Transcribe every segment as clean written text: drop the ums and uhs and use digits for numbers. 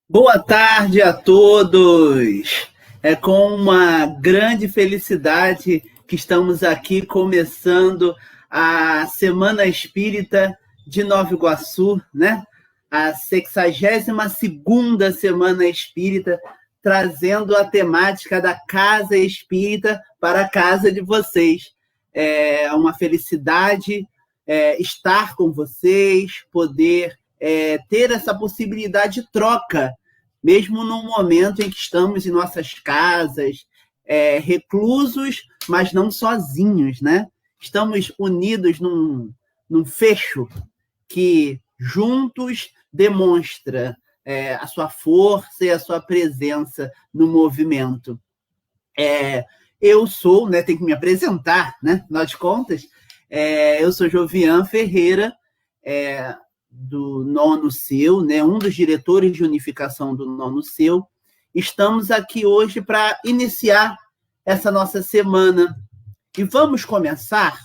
Boa tarde a todos! É com uma grande felicidade que estamos aqui começando a Semana Espírita de Nova Iguaçu, né? A 62ª Semana Espírita, trazendo a temática da Casa Espírita para a casa de vocês. É uma felicidade estar com vocês, poder ter essa possibilidade de troca, mesmo num momento em que estamos em nossas casas, reclusos, mas não sozinhos, né? Estamos unidos num fecho que juntos demonstra a sua força e a sua presença no movimento. Eu sou, né, tenho que me apresentar, né? Afinal de contas, eu sou Jovian Ferreira, do Nono Seu, né, um dos diretores de unificação do Nono Seu. Estamos aqui hoje para iniciar essa nossa semana. E vamos começar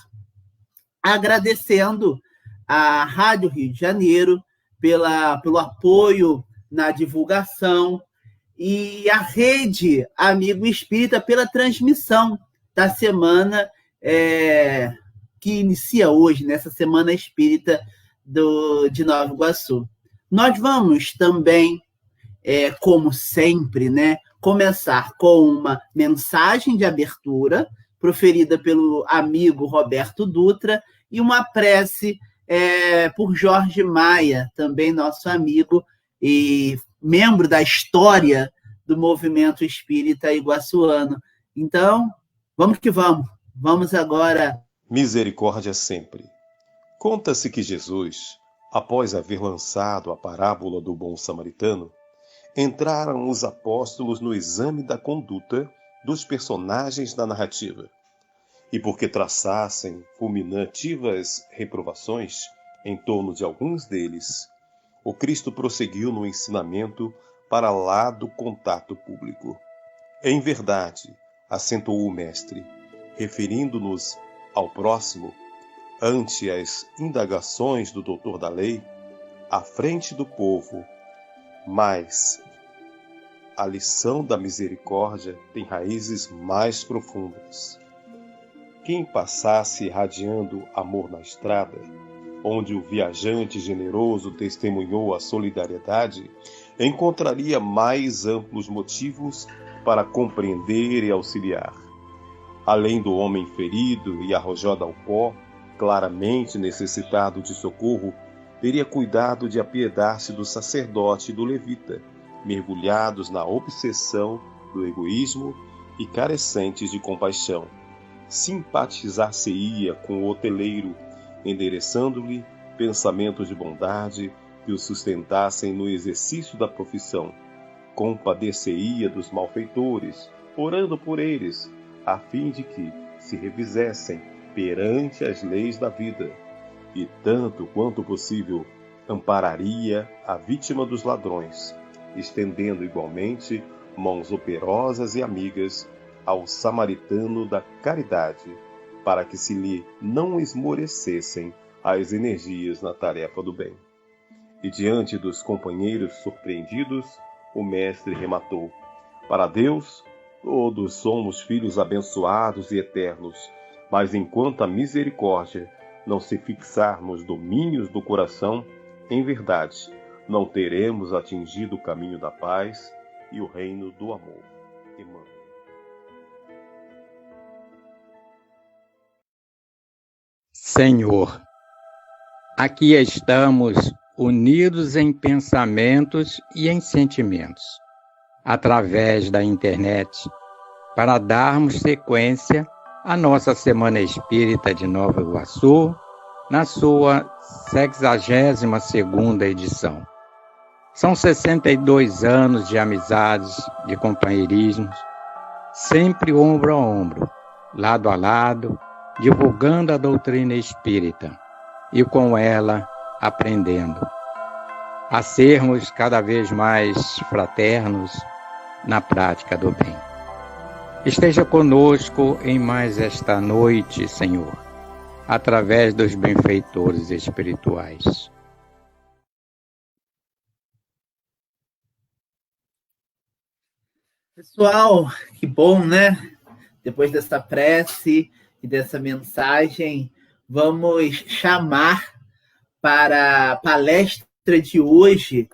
agradecendo à Rádio Rio de Janeiro pelo apoio na divulgação e à Rede Amigo Espírita pela transmissão da semana que inicia hoje, nessa Semana Espírita de Nova Iguaçu. Nós vamos também, como sempre, né, começar com uma mensagem de abertura proferida pelo amigo Roberto Dutra e uma prece por Jorge Maia, também nosso amigo e membro da história do movimento espírita iguaçuano. Então, vamos que vamos. Vamos agora. Misericórdia sempre. Conta-se que Jesus, após haver lançado a parábola do bom samaritano, entraram os apóstolos no exame da conduta dos personagens da narrativa. E porque traçassem fulminativas reprovações em torno de alguns deles, o Cristo prosseguiu no ensinamento para lá do contato público. Em verdade, acentuou o mestre, referindo-nos ao próximo, ante as indagações do doutor da lei, à frente do povo, mas a lição da misericórdia tem raízes mais profundas. Quem passasse irradiando amor na estrada, onde o viajante generoso testemunhou a solidariedade, encontraria mais amplos motivos para compreender e auxiliar. Além do homem ferido e arrojado ao pó, claramente necessitado de socorro, teria cuidado de apiedar-se do sacerdote e do levita, mergulhados na obsessão do egoísmo e carecentes de compaixão. Simpatizar-se-ia com o hoteleiro, endereçando-lhe pensamentos de bondade que o sustentassem no exercício da profissão. Compadecer-ia dos malfeitores, orando por eles, a fim de que se revisessem perante as leis da vida, e tanto quanto possível ampararia a vítima dos ladrões, estendendo igualmente mãos operosas e amigas ao samaritano da caridade, para que se lhe não esmorecessem as energias na tarefa do bem. E diante dos companheiros surpreendidos, o mestre rematou: para Deus, Todos somos filhos abençoados e eternos, mas enquanto a misericórdia não se fixar nos domínios do coração, em verdade, não teremos atingido o caminho da paz e o reino do amor. Emmanuel. Senhor, aqui estamos unidos em pensamentos e em sentimentos, através da internet, para darmos sequência à nossa Semana Espírita de Nova Iguaçu, na sua 62ª edição. São 62 anos de amizades, de companheirismos, sempre ombro a ombro, lado a lado, divulgando a doutrina espírita e com ela aprendendo a sermos cada vez mais fraternos na prática do bem. Esteja conosco em mais esta noite, Senhor, através dos benfeitores espirituais. Pessoal, que bom, né? Depois dessa prece e dessa mensagem, vamos chamar para a palestra de hoje,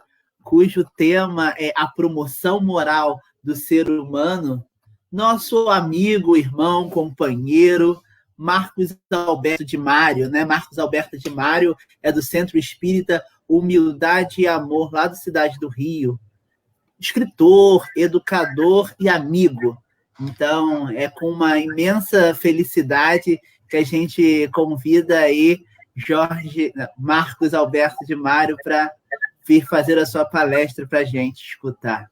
cujo tema é a promoção moral do ser humano, nosso amigo, irmão, companheiro, Marcos Alberto de Mário, né? Marcos Alberto de Mário é do Centro Espírita Humildade e Amor, lá da cidade do Rio. Escritor, educador e amigo. Então, é com uma imensa felicidade que a gente convida aí Marcos Alberto de Mário para vir fazer a sua palestra para a gente escutar.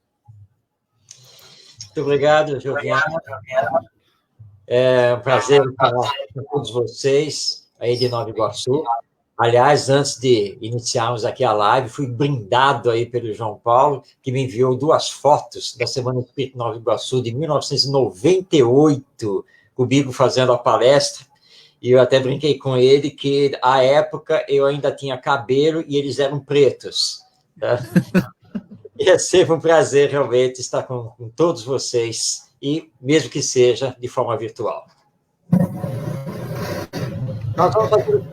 Muito obrigado, Joviana. É um prazer falar com todos vocês aí de Nova Iguaçu. Aliás, antes de iniciarmos aqui a live, fui brindado aí pelo João Paulo, que me enviou 2 fotos da Semana Espírita Nova Iguaçu de 1998, comigo fazendo a palestra, e eu até brinquei com ele que, à época, eu ainda tinha cabelo e eles eram pretos. Tá? E é sempre um prazer, realmente, estar com todos vocês, e mesmo que seja de forma virtual. Nós vamos fazer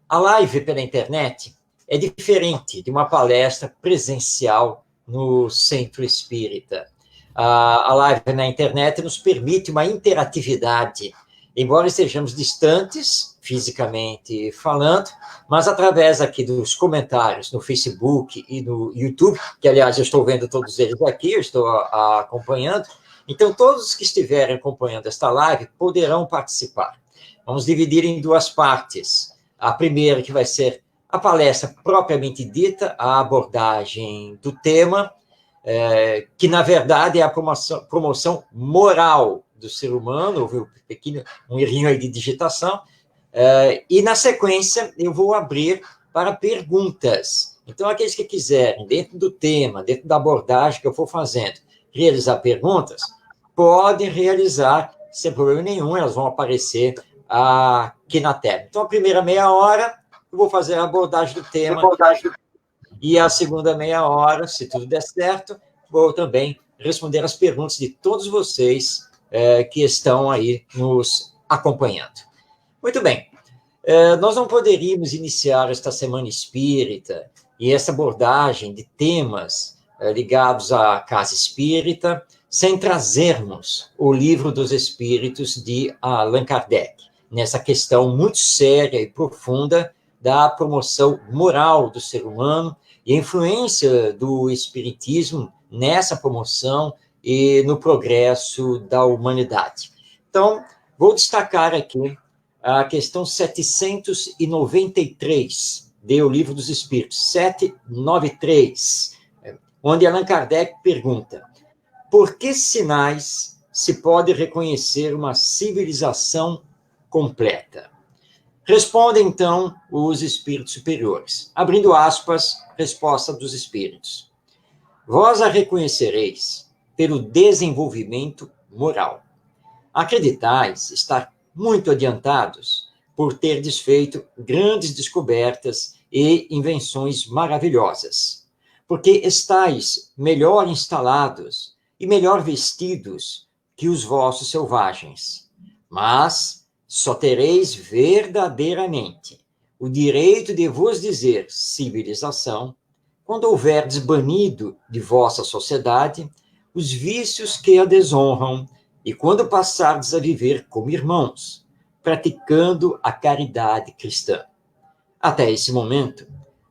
a live pela internet é diferente de uma palestra presencial no Centro Espírita. A live na internet nos permite uma interatividade, embora estejamos distantes, fisicamente falando, mas através aqui dos comentários no Facebook e no YouTube, que, aliás, eu estou vendo todos eles aqui, eu estou acompanhando, então todos que estiverem acompanhando esta live poderão participar. Vamos dividir em 2 partes. A primeira, que vai ser a palestra propriamente dita, a abordagem do tema, que, na verdade, é a promoção moral do ser humano. Houve um errinho aí de digitação. E, na sequência, eu vou abrir para perguntas. Então, aqueles que quiserem, dentro do tema, dentro da abordagem que eu for fazendo, realizar perguntas, podem realizar sem problema nenhum, elas vão aparecer aqui na tela. Então, a primeira meia hora, eu vou fazer a abordagem do tema, e a segunda meia hora, se tudo der certo, vou também responder as perguntas de todos vocês que estão aí nos acompanhando. Muito bem, nós não poderíamos iniciar esta Semana Espírita e essa abordagem de temas ligados à Casa Espírita sem trazermos o Livro dos Espíritos de Allan Kardec, nessa questão muito séria e profunda da promoção moral do ser humano e a influência do Espiritismo nessa promoção e no progresso da humanidade. Então, vou destacar aqui a questão 793 do Livro dos Espíritos, 793, onde Allan Kardec pergunta: por que sinais se pode reconhecer uma civilização completa? Respondem, então, os espíritos superiores. Abrindo aspas, resposta dos espíritos. Vós a reconhecereis pelo desenvolvimento moral. Acreditais estar muito adiantados por ter desfeito grandes descobertas e invenções maravilhosas, porque estáis melhor instalados e melhor vestidos que os vossos selvagens, mas só tereis verdadeiramente o direito de vos dizer civilização quando houverdes banido de vossa sociedade os vícios que a desonram e quando passardes a viver como irmãos, praticando a caridade cristã. Até esse momento,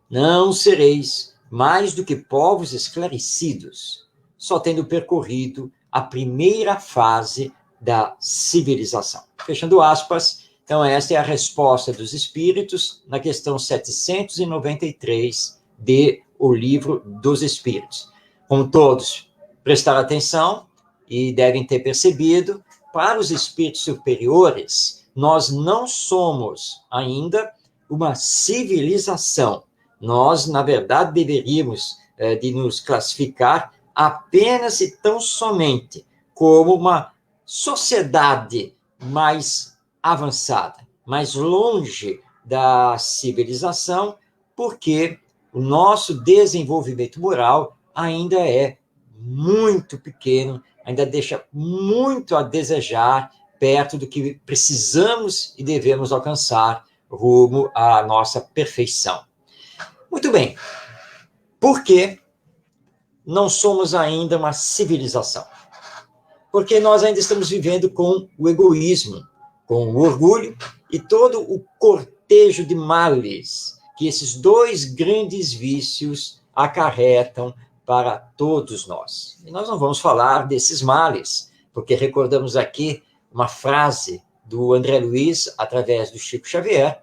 não sereis mais do que povos esclarecidos, só tendo percorrido a primeira fase da civilização. Fechando aspas, então esta é a resposta dos Espíritos na questão 793 de O Livro dos Espíritos. Como todos prestaram atenção e devem ter percebido, para os espíritos superiores, nós não somos ainda uma civilização. Nós, na verdade, deveríamos de nos classificar apenas e tão somente como uma sociedade mais avançada, mais longe da civilização, porque o nosso desenvolvimento moral ainda é muito pequeno, ainda deixa muito a desejar perto do que precisamos e devemos alcançar rumo à nossa perfeição. Muito bem. Por que não somos ainda uma civilização? Porque nós ainda estamos vivendo com o egoísmo, com o orgulho e todo o cortejo de males que esses dois grandes vícios acarretam para todos nós. E nós não vamos falar desses males, porque recordamos aqui uma frase do André Luiz, através do Chico Xavier,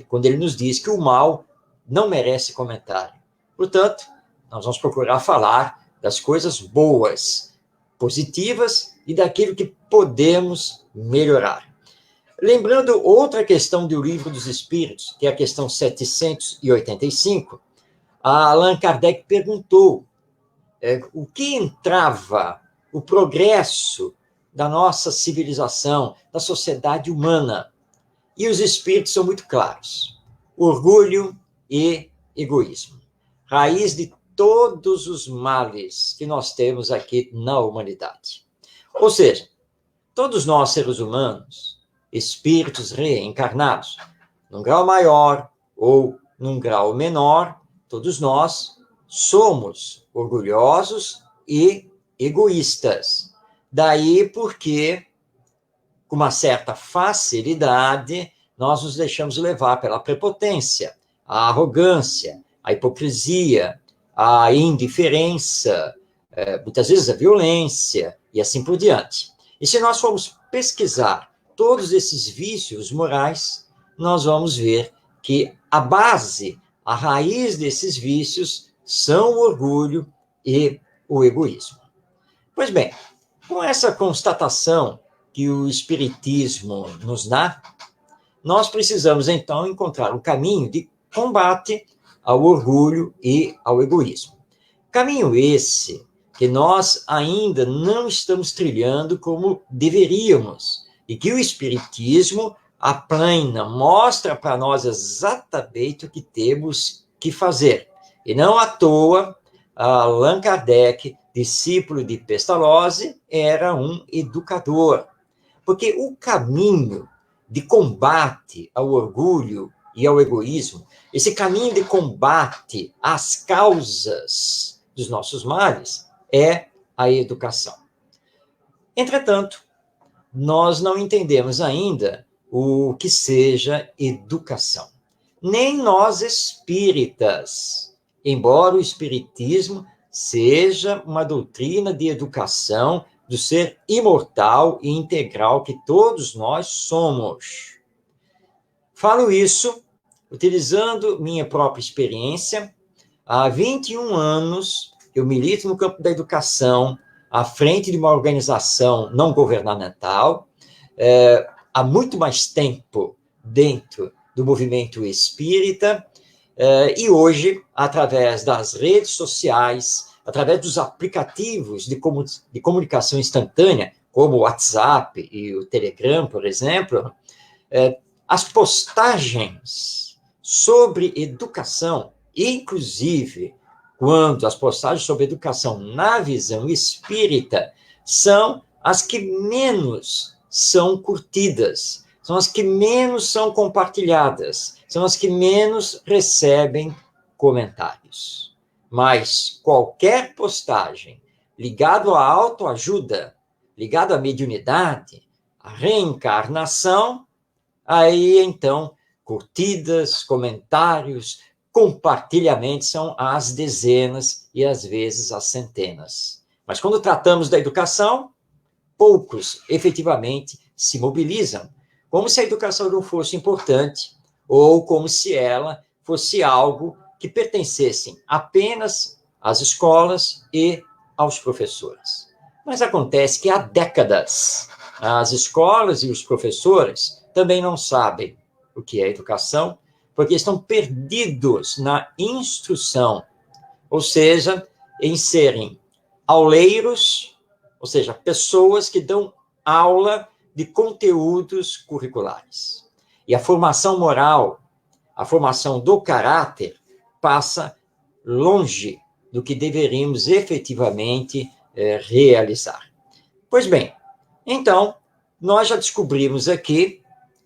quando ele nos diz que o mal não merece comentário. Portanto, nós vamos procurar falar das coisas boas, positivas e daquilo que podemos melhorar. Lembrando outra questão do Livro dos Espíritos, que é a questão 785, Allan Kardec perguntou o que entrava o progresso da nossa civilização, da sociedade humana. E os espíritos são muito claros. Orgulho e egoísmo. Raiz de todos os males que nós temos aqui na humanidade. Ou seja, todos nós, seres humanos, espíritos reencarnados, num grau maior ou num grau menor, todos nós somos orgulhosos e egoístas. Daí porque, com uma certa facilidade, nós nos deixamos levar pela prepotência, a arrogância, a hipocrisia, a indiferença, muitas vezes a violência e assim por diante. E se nós formos pesquisar todos esses vícios morais, nós vamos ver que a base, a raiz desses vícios são o orgulho e o egoísmo. Pois bem, com essa constatação que o Espiritismo nos dá, nós precisamos, então, encontrar um caminho de combate ao orgulho e ao egoísmo. Caminho esse que nós ainda não estamos trilhando como deveríamos, e que o Espiritismo aplana, mostra para nós exatamente o que temos que fazer. E não à toa, Allan Kardec, discípulo de Pestalozzi, era um educador. Porque o caminho de combate ao orgulho e ao egoísmo, esse caminho de combate às causas dos nossos males, é a educação. Entretanto, nós não entendemos ainda o que seja educação. Nem nós espíritas, embora o espiritismo seja uma doutrina de educação do ser imortal e integral que todos nós somos. Falo isso utilizando minha própria experiência. Há 21 anos eu milito no campo da educação, à frente de uma organização não governamental, há muito mais tempo dentro do movimento espírita, e hoje, através das redes sociais, através dos aplicativos de comunicação instantânea, como o WhatsApp e o Telegram, por exemplo, as postagens sobre educação, inclusive quando as postagens sobre educação na visão espírita são as que menos são curtidas, são as que menos são compartilhadas, são as que menos recebem comentários. Mas qualquer postagem ligado à autoajuda, ligado à mediunidade, à reencarnação, aí então curtidas, comentários, compartilhamentos são às dezenas e às vezes às centenas. Mas quando tratamos da educação, poucos efetivamente se mobilizam, como se a educação não fosse importante ou como se ela fosse algo que pertencesse apenas às escolas e aos professores. Mas acontece que há décadas as escolas e os professores também não sabem o que é educação, porque estão perdidos na instrução, ou seja, em serem auleiros, ou seja, pessoas que dão aula de conteúdos curriculares. E a formação moral, a formação do caráter, passa longe do que deveríamos efetivamente realizar. Pois bem, então, nós já descobrimos aqui,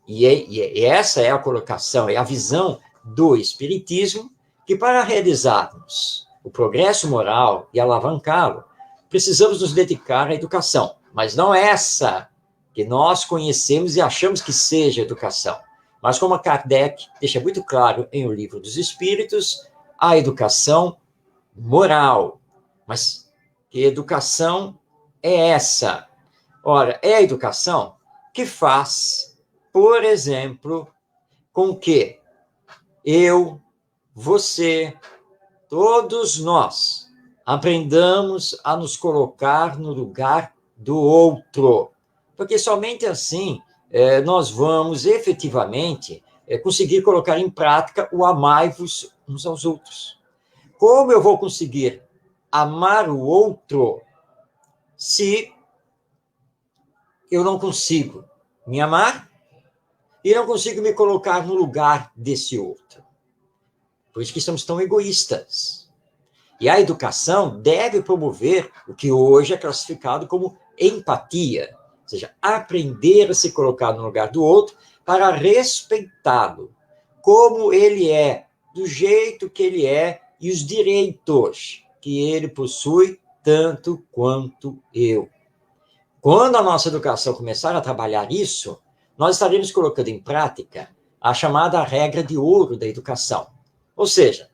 e essa é a colocação, é a visão do Espiritismo, que para realizarmos o progresso moral e alavancá-lo, precisamos nos dedicar à educação, mas não essa que nós conhecemos e achamos que seja educação, mas como Kardec deixa muito claro em O Livro dos Espíritos, a educação moral. Mas que educação é essa? Ora, é a educação que faz, por exemplo, com que eu, você, todos nós, aprendamos a nos colocar no lugar do outro. Porque somente assim nós vamos efetivamente conseguir colocar em prática o amai-vos uns aos outros. Como eu vou conseguir amar o outro se eu não consigo me amar e não consigo me colocar no lugar desse outro? Por isso que estamos tão egoístas. E a educação deve promover o que hoje é classificado como empatia, ou seja, aprender a se colocar no lugar do outro para respeitá-lo, como ele é, do jeito que ele é e os direitos que ele possui, tanto quanto eu. Quando a nossa educação começar a trabalhar isso, nós estaremos colocando em prática a chamada regra de ouro da educação. Ou seja,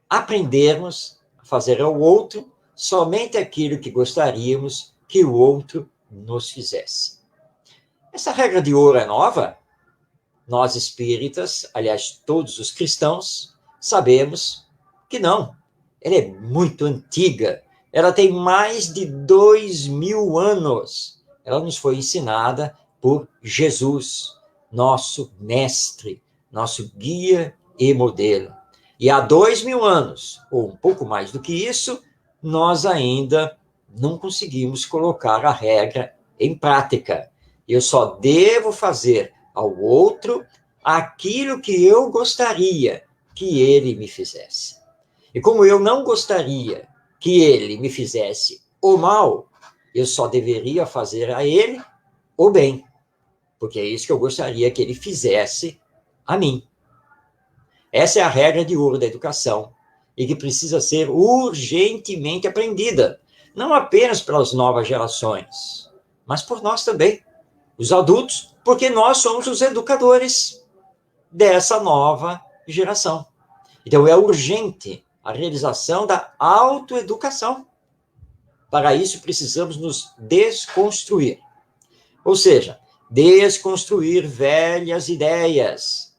aprendermos a fazer ao outro somente aquilo que gostaríamos que o outro nos fizesse. Essa regra de ouro é nova? Nós espíritas, aliás, todos os cristãos, sabemos que não. Ela é muito antiga. Ela tem mais de 2000 anos. Ela nos foi ensinada por Jesus, nosso mestre, nosso guia e modelo. E há 2000 anos, ou um pouco mais do que isso, nós ainda não conseguimos colocar a regra em prática. Eu só devo fazer ao outro aquilo que eu gostaria que ele me fizesse. E como eu não gostaria que ele me fizesse o mal, eu só deveria fazer a ele o bem, porque é isso que eu gostaria que ele fizesse a mim. Essa é a regra de ouro da educação e que precisa ser urgentemente aprendida, não apenas pelas novas gerações, mas por nós também, os adultos, porque nós somos os educadores dessa nova geração. Então, é urgente a realização da autoeducação. Para isso, precisamos nos desconstruir. Ou seja, desconstruir velhas ideias,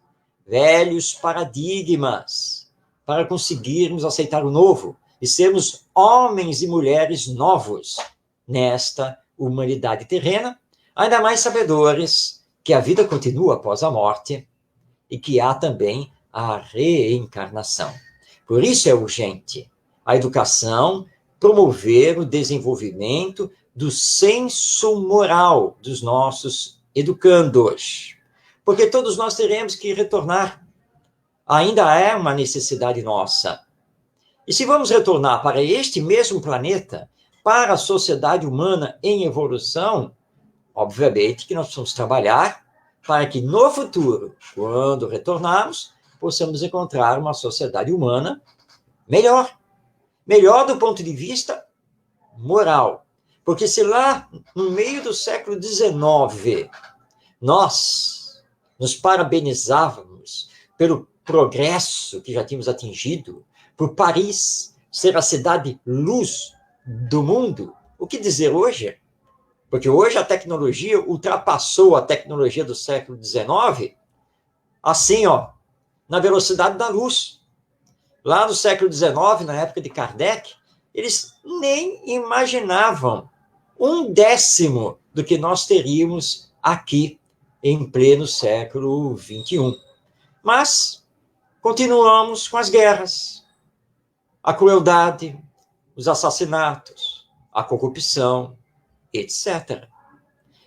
velhos paradigmas, para conseguirmos aceitar o novo e sermos homens e mulheres novos nesta humanidade terrena, ainda mais sabedores que a vida continua após a morte e que há também a reencarnação. Por isso é urgente a educação promover o desenvolvimento do senso moral dos nossos educandos, porque todos nós teremos que retornar. Ainda é uma necessidade nossa. E se vamos retornar para este mesmo planeta, para a sociedade humana em evolução, obviamente que nós precisamos trabalhar para que no futuro, quando retornarmos, possamos encontrar uma sociedade humana melhor. Melhor do ponto de vista moral. Porque se lá, no meio do século XIX, nós nos parabenizávamos pelo progresso que já tínhamos atingido, por Paris ser a cidade luz do mundo, o que dizer hoje? Porque hoje a tecnologia ultrapassou a tecnologia do século XIX, assim, ó, na velocidade da luz. Lá no século XIX, na época de Kardec, eles nem imaginavam 1/10 do que nós teríamos aqui em pleno século XXI. Mas continuamos com as guerras, a crueldade, os assassinatos, a corrupção, etc.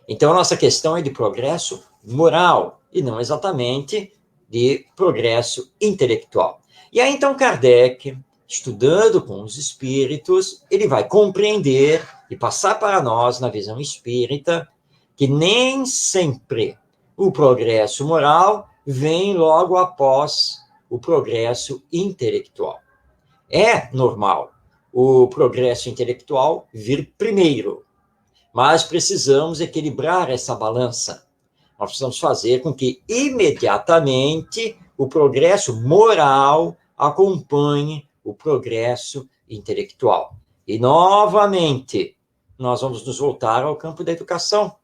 Então, a nossa questão é de progresso moral e não exatamente de progresso intelectual. E aí, então, Kardec, estudando com os espíritos, ele vai compreender e passar para nós, na visão espírita, que nem sempre o progresso moral vem logo após o progresso intelectual. É normal o progresso intelectual vir primeiro, mas precisamos equilibrar essa balança. Nós precisamos fazer com que imediatamente o progresso moral acompanhe o progresso intelectual. E, novamente, nós vamos nos voltar ao campo da educação.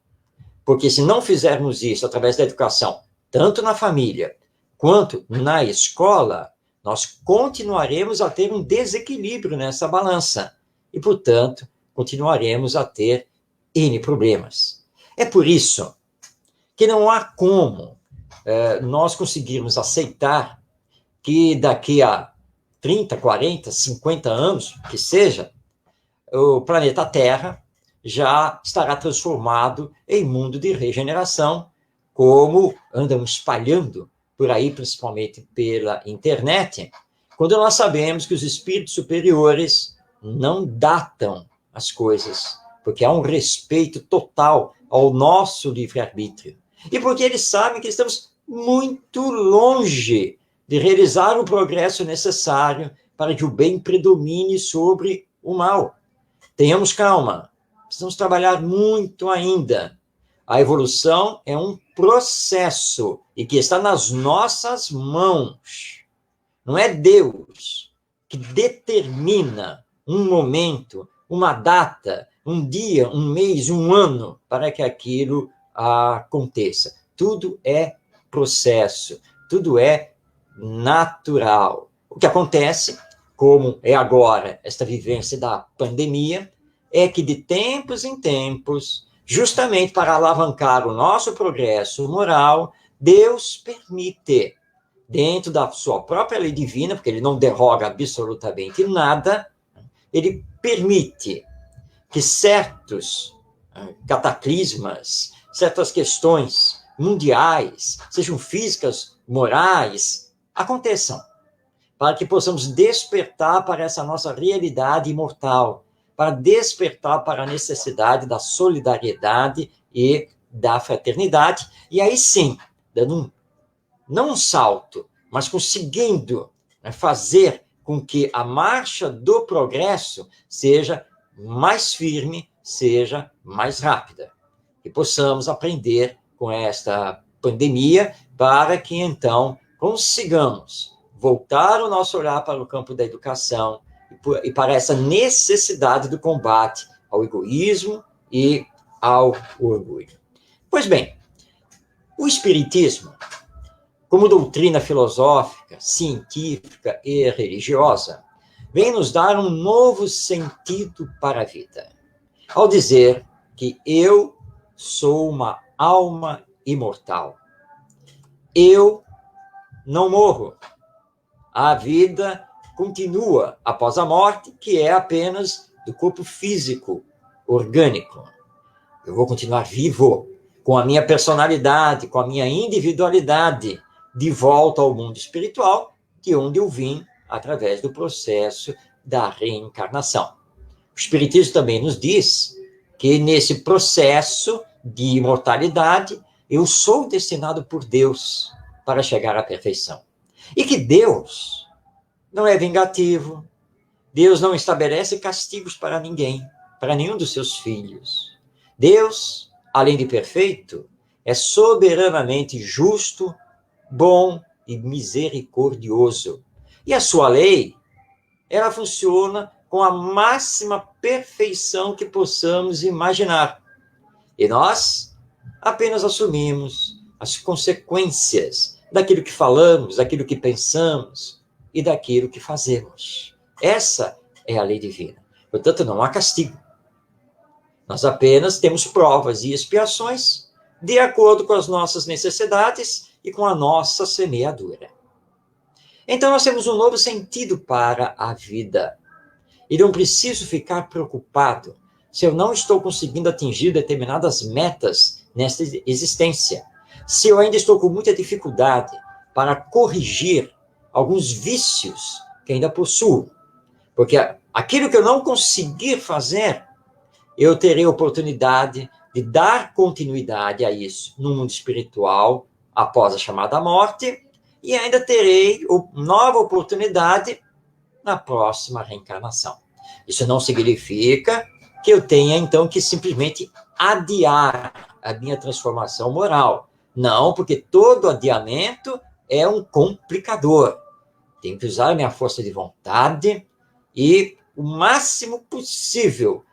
Porque se não fizermos isso através da educação, tanto na família quanto na escola, nós continuaremos a ter um desequilíbrio nessa balança. E, portanto, continuaremos a ter N problemas. É por isso que não há como nós conseguirmos aceitar que daqui a 30, 40, 50 anos, que seja, o planeta Terra já estará transformado em mundo de regeneração, como andam espalhando por aí, principalmente pela internet, quando nós sabemos que os espíritos superiores não datam as coisas, porque há um respeito total ao nosso livre-arbítrio. E porque eles sabem que estamos muito longe de realizar o progresso necessário para que o bem predomine sobre o mal. Tenhamos calma, precisamos trabalhar muito ainda. A evolução é um processo e que está nas nossas mãos. Não é Deus que determina um momento, uma data, um dia, um mês, um ano para que aquilo aconteça. Tudo é processo, tudo é natural. O que acontece, como é agora esta vivência da pandemia, é que de tempos em tempos, justamente para alavancar o nosso progresso moral, Deus permite, dentro da sua própria lei divina, porque ele não derroga absolutamente nada, ele permite que certos cataclismas, certas questões mundiais, sejam físicas, morais, aconteçam, para que possamos despertar para essa nossa realidade imortal, para despertar para a necessidade da solidariedade e da fraternidade, e aí sim, dando não um salto, mas conseguindo fazer com que a marcha do progresso seja mais firme, seja mais rápida, e possamos aprender com esta pandemia para que, então, consigamos voltar o nosso olhar para o campo da educação e para essa necessidade do combate ao egoísmo e ao orgulho. Pois bem, o Espiritismo, como doutrina filosófica, científica e religiosa, vem nos dar um novo sentido para a vida, ao dizer que eu sou uma alma imortal. Eu não morro. A vida continua após a morte, que é apenas do corpo físico, orgânico. Eu vou continuar vivo, com a minha personalidade, com a minha individualidade, de volta ao mundo espiritual, de onde eu vim através do processo da reencarnação. O Espiritismo também nos diz que nesse processo de imortalidade, eu sou destinado por Deus para chegar à perfeição. E que Deus não é vingativo, Deus não estabelece castigos para ninguém, para nenhum dos seus filhos. Deus, além de perfeito, é soberanamente justo, bom e misericordioso. E a sua lei, ela funciona com a máxima perfeição que possamos imaginar. E nós apenas assumimos as consequências daquilo que falamos, daquilo que pensamos e daquilo que fazemos. Essa é a lei divina. Portanto, não há castigo. Nós apenas temos provas e expiações de acordo com as nossas necessidades e com a nossa semeadura. Então, nós temos um novo sentido para a vida. E não preciso ficar preocupado se eu não estou conseguindo atingir determinadas metas nesta existência. Se eu ainda estou com muita dificuldade para corrigir alguns vícios que ainda possuo. Porque aquilo que eu não conseguir fazer, eu terei oportunidade de dar continuidade a isso no mundo espiritual após a chamada morte e ainda terei nova oportunidade na próxima reencarnação. Isso não significa que eu tenha, então, que simplesmente adiar a minha transformação moral. Não, porque todo adiamento é um complicador. Tenho que usar a minha força de vontade e, o máximo possível,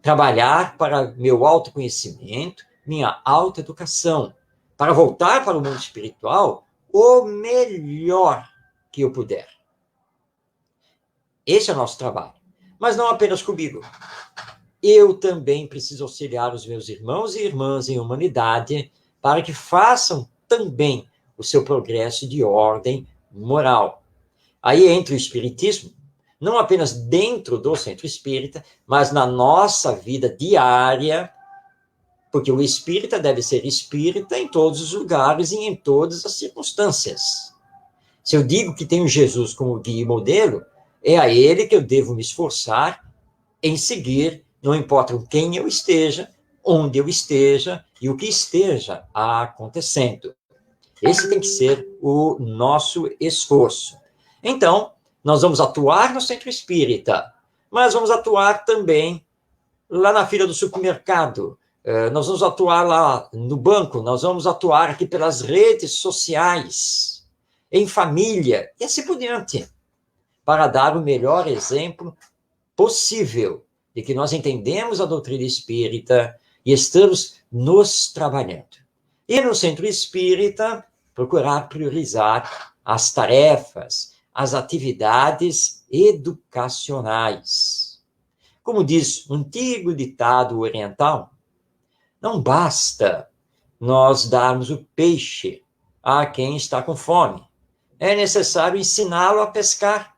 trabalhar para meu autoconhecimento, minha autoeducação, para voltar para o mundo espiritual o melhor que eu puder. Esse é o nosso trabalho. Mas não apenas comigo. Eu também preciso auxiliar os meus irmãos e irmãs em humanidade para que façam também o seu progresso de ordem moral. Aí entra o Espiritismo, não apenas dentro do centro espírita, mas na nossa vida diária, porque o espírita deve ser espírita em todos os lugares e em todas as circunstâncias. Se eu digo que tenho Jesus como guia e modelo, é a ele que eu devo me esforçar em seguir, não importa com quem eu esteja, onde eu esteja e o que esteja acontecendo. Esse tem que ser o nosso esforço. Então, nós vamos atuar no centro espírita, mas vamos atuar também lá na fila do supermercado, nós vamos atuar lá no banco, nós vamos atuar aqui pelas redes sociais, em família, e assim por diante, para dar o melhor exemplo possível de que nós entendemos a doutrina espírita e estamos nos trabalhando. E no centro espírita, procurar priorizar as tarefas, as atividades educacionais. Como diz o antigo ditado oriental, não basta nós darmos o peixe a quem está com fome. É necessário ensiná-lo a pescar,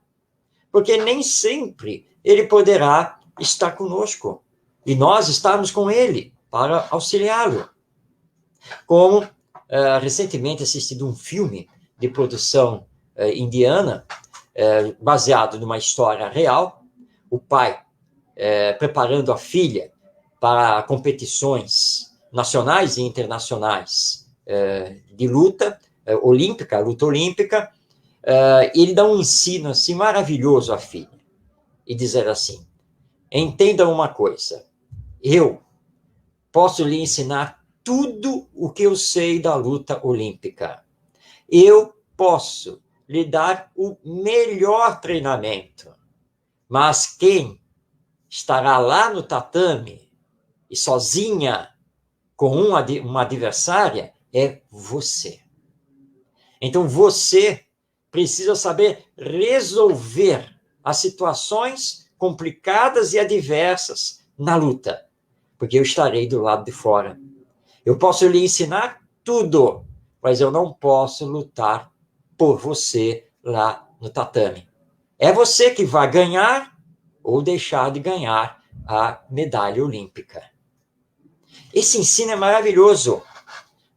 porque nem sempre ele poderá estar conosco e nós estarmos com ele para auxiliá-lo. Como recentemente assisti um filme de produção indiana, baseado numa história real, o pai preparando a filha para competições nacionais e internacionais de luta olímpica, ele dá um ensino assim maravilhoso à filha, e dizer assim: entenda uma coisa, eu posso lhe ensinar tudo o que eu sei da luta olímpica, eu posso lhe dar o melhor treinamento, mas quem estará lá no tatame e sozinha com uma adversária é você. Então você precisa saber resolver as situações complicadas e adversas na luta, porque eu estarei do lado de fora. Eu posso lhe ensinar tudo, mas eu não posso lutar por você lá no tatame. É você que vai ganhar ou deixar de ganhar a medalha olímpica. Esse ensino é maravilhoso,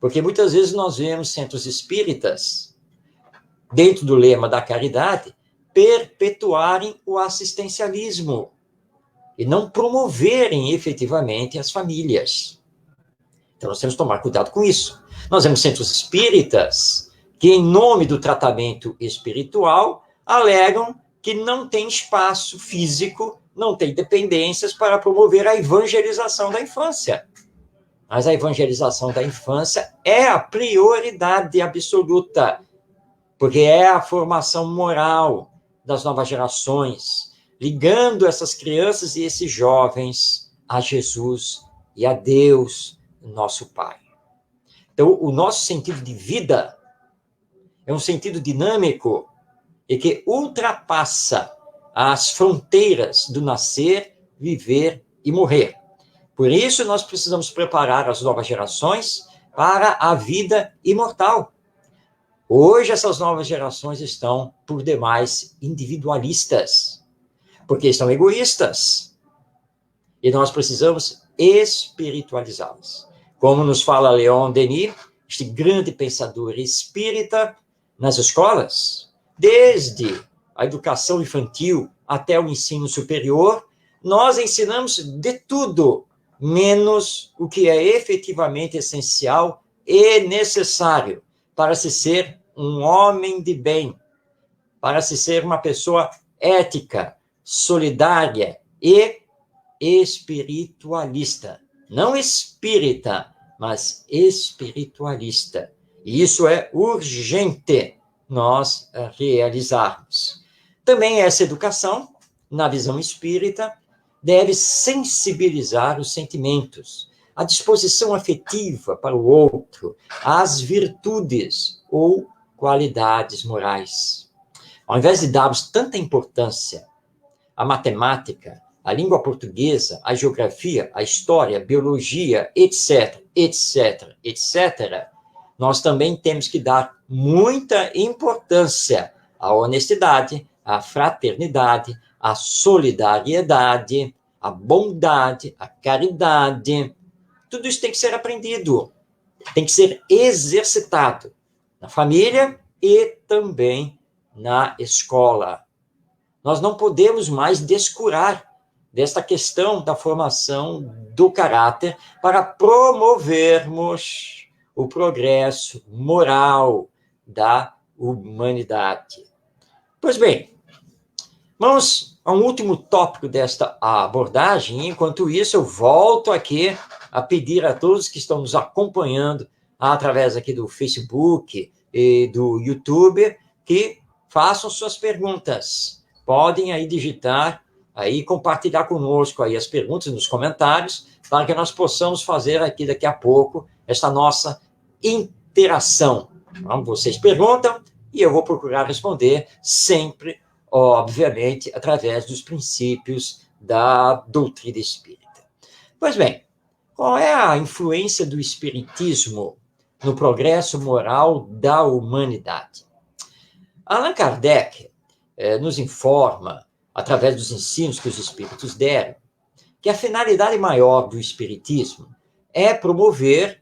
porque muitas vezes nós vemos centros espíritas, dentro do lema da caridade, perpetuarem o assistencialismo e não promoverem efetivamente as famílias. Então, nós temos que tomar cuidado com isso. Nós vemos centros espíritas que, em nome do tratamento espiritual, alegam que não tem espaço físico, não tem dependências para promover a evangelização da infância. Mas a evangelização da infância é a prioridade absoluta, porque é a formação moral das novas gerações, ligando essas crianças e esses jovens a Jesus e a Deus, nosso Pai. Então, o nosso sentido de vida é um sentido dinâmico e que ultrapassa as fronteiras do nascer, viver e morrer. Por isso, nós precisamos preparar as novas gerações para a vida imortal. Hoje, essas novas gerações estão, por demais, individualistas, porque estão egoístas. E nós precisamos espiritualizá-las. Como nos fala Leon Denis, este grande pensador espírita, nas escolas, desde a educação infantil até o ensino superior, nós ensinamos de tudo, menos o que é efetivamente essencial e necessário para se ser um homem de bem, para se ser uma pessoa ética, solidária e espiritualista. Não espírita, mas espiritualista. E isso é urgente nós realizarmos. Também essa educação, na visão espírita, deve sensibilizar os sentimentos, a disposição afetiva para o outro, as virtudes ou qualidades morais. Ao invés de darmos tanta importância à matemática, à língua portuguesa, à geografia, à história, à biologia, etc., etc., etc., nós também temos que dar muita importância à honestidade, à fraternidade, à solidariedade, à bondade, à caridade. Tudo isso tem que ser aprendido, tem que ser exercitado na família e também na escola. Nós não podemos mais descurar desta questão da formação do caráter para promovermos o progresso moral da humanidade. Pois bem, vamos a um último tópico desta abordagem. Enquanto isso, eu volto aqui a pedir a todos que estão nos acompanhando através aqui do Facebook e do YouTube que façam suas perguntas. Podem aí digitar, aí compartilhar conosco aí as perguntas nos comentários, para que nós possamos fazer aqui daqui a pouco esta nossa interação. Então, vocês perguntam e eu vou procurar responder sempre, obviamente, através dos princípios da doutrina espírita. Pois bem, qual é a influência do espiritismo no progresso moral da humanidade? Allan Kardec nos informa, através dos ensinos que os espíritos deram, que a finalidade maior do espiritismo é promover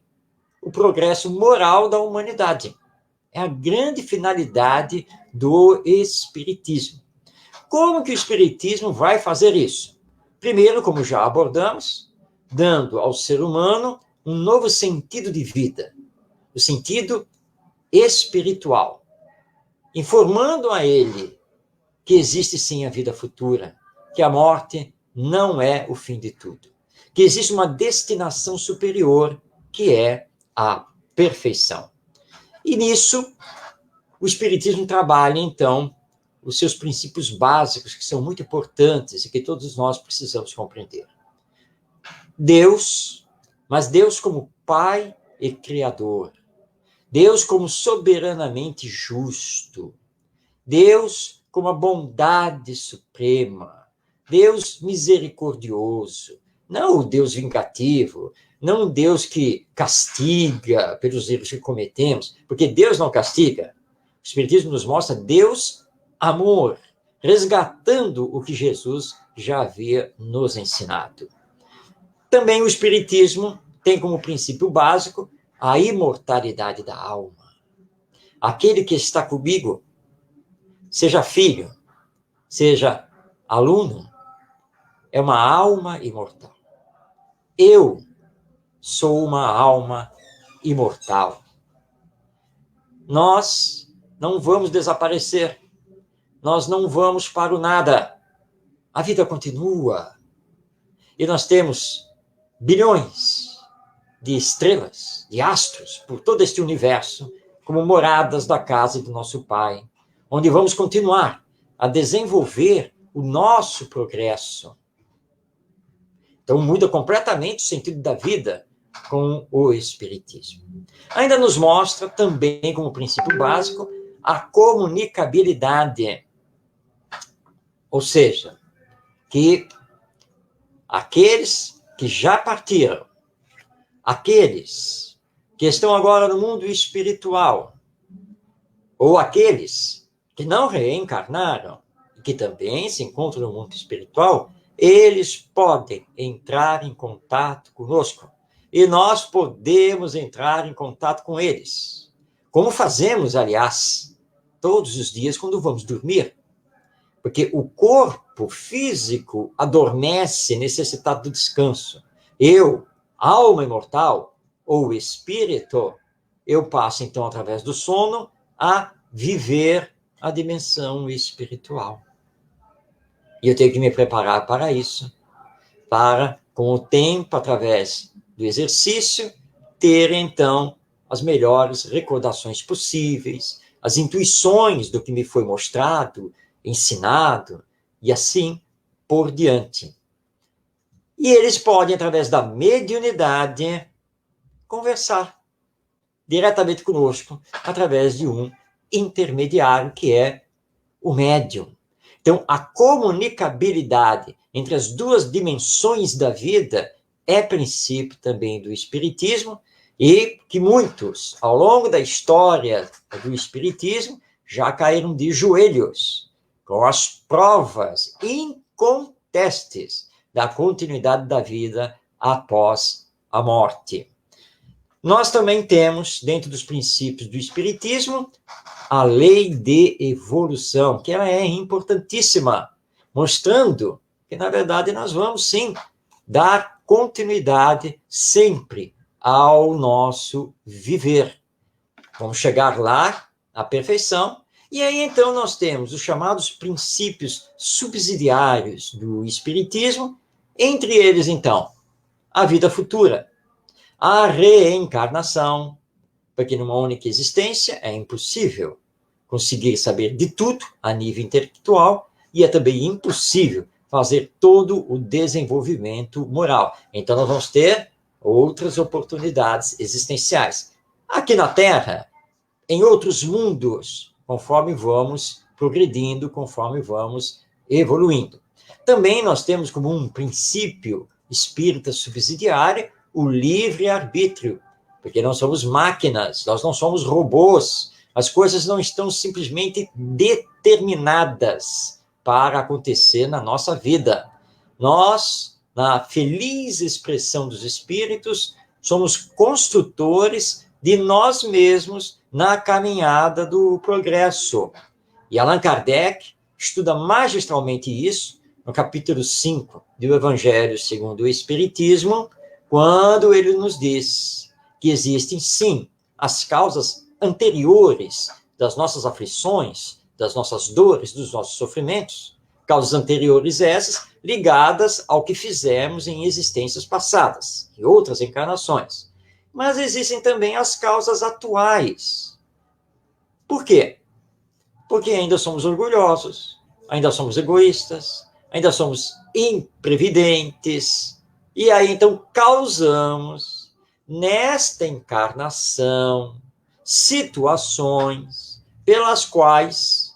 o progresso moral da humanidade. É a grande finalidade do espiritismo. Como que o espiritismo vai fazer isso? Primeiro, como já abordamos, dando ao ser humano um novo sentido de vida, o sentido espiritual, informando a ele que existe sim a vida futura, que a morte não é o fim de tudo, que existe uma destinação superior, que é a perfeição. E nisso, o espiritismo trabalha, então, os seus princípios básicos, que são muito importantes e que todos nós precisamos compreender. Deus, mas Deus como Pai e Criador. Deus como soberanamente justo. Deus como a bondade suprema. Deus misericordioso. Não o Deus vingativo, não o Deus que castiga pelos erros que cometemos, porque Deus não castiga. O Espiritismo nos mostra Deus amor, resgatando o que Jesus já havia nos ensinado. Também o Espiritismo tem como princípio básico a imortalidade da alma. Aquele que está comigo, seja filho, seja aluno, é uma alma imortal. Eu sou uma alma imortal. Nós não vamos desaparecer. Nós não vamos para o nada. A vida continua. E nós temos bilhões de estrelas, de astros, por todo este universo, como moradas da casa do nosso Pai, onde vamos continuar a desenvolver o nosso progresso. Então, muda completamente o sentido da vida com o Espiritismo. Ainda nos mostra também, como princípio básico, a comunicabilidade. Ou seja, que aqueles que já partiram, aqueles que estão agora no mundo espiritual, ou aqueles que não reencarnaram, e que também se encontram no mundo espiritual, eles podem entrar em contato conosco. E nós podemos entrar em contato com eles. Como fazemos, aliás, todos os dias quando vamos dormir. Porque o corpo físico adormece, necessitado do descanso. Eu, alma imortal, ou espírito, eu passo, então, através do sono, a viver a dimensão espiritual. E eu tenho que me preparar para isso, para, com o tempo, através do exercício, ter, então, as melhores recordações possíveis, as intuições do que me foi mostrado, ensinado, e assim por diante. E eles podem, através da mediunidade, conversar diretamente conosco, através de um intermediário, que é o médium. Então, a comunicabilidade entre as duas dimensões da vida é princípio também do Espiritismo, e que muitos, ao longo da história do Espiritismo, já caíram de joelhos com as provas incontestes da continuidade da vida após a morte. Nós também temos, dentro dos princípios do Espiritismo, a lei de evolução, que ela é importantíssima, mostrando que, na verdade, nós vamos, sim, dar continuidade sempre ao nosso viver. Vamos chegar lá, à perfeição, e aí, então, nós temos os chamados princípios subsidiários do Espiritismo, entre eles, então, a vida futura, a reencarnação, porque numa única existência é impossível conseguir saber de tudo a nível intelectual, e é também impossível fazer todo o desenvolvimento moral. Então, nós vamos ter outras oportunidades existenciais. Aqui na Terra, em outros mundos, conforme vamos progredindo, conforme vamos evoluindo. Também nós temos como um princípio espírita subsidiário o livre-arbítrio, porque não somos máquinas, nós não somos robôs, as coisas não estão simplesmente determinadas para acontecer na nossa vida. Nós, na feliz expressão dos espíritos, somos construtores de nós mesmos na caminhada do progresso. E Allan Kardec estuda magistralmente isso no capítulo 5 do Evangelho segundo o Espiritismo, quando ele nos diz que existem, sim, as causas anteriores das nossas aflições, das nossas dores, dos nossos sofrimentos, causas anteriores essas ligadas ao que fizemos em existências passadas, em outras encarnações. Mas existem também as causas atuais. Por quê? Porque ainda somos orgulhosos, ainda somos egoístas, ainda somos imprevidentes, e aí, então, causamos, nesta encarnação, situações pelas quais,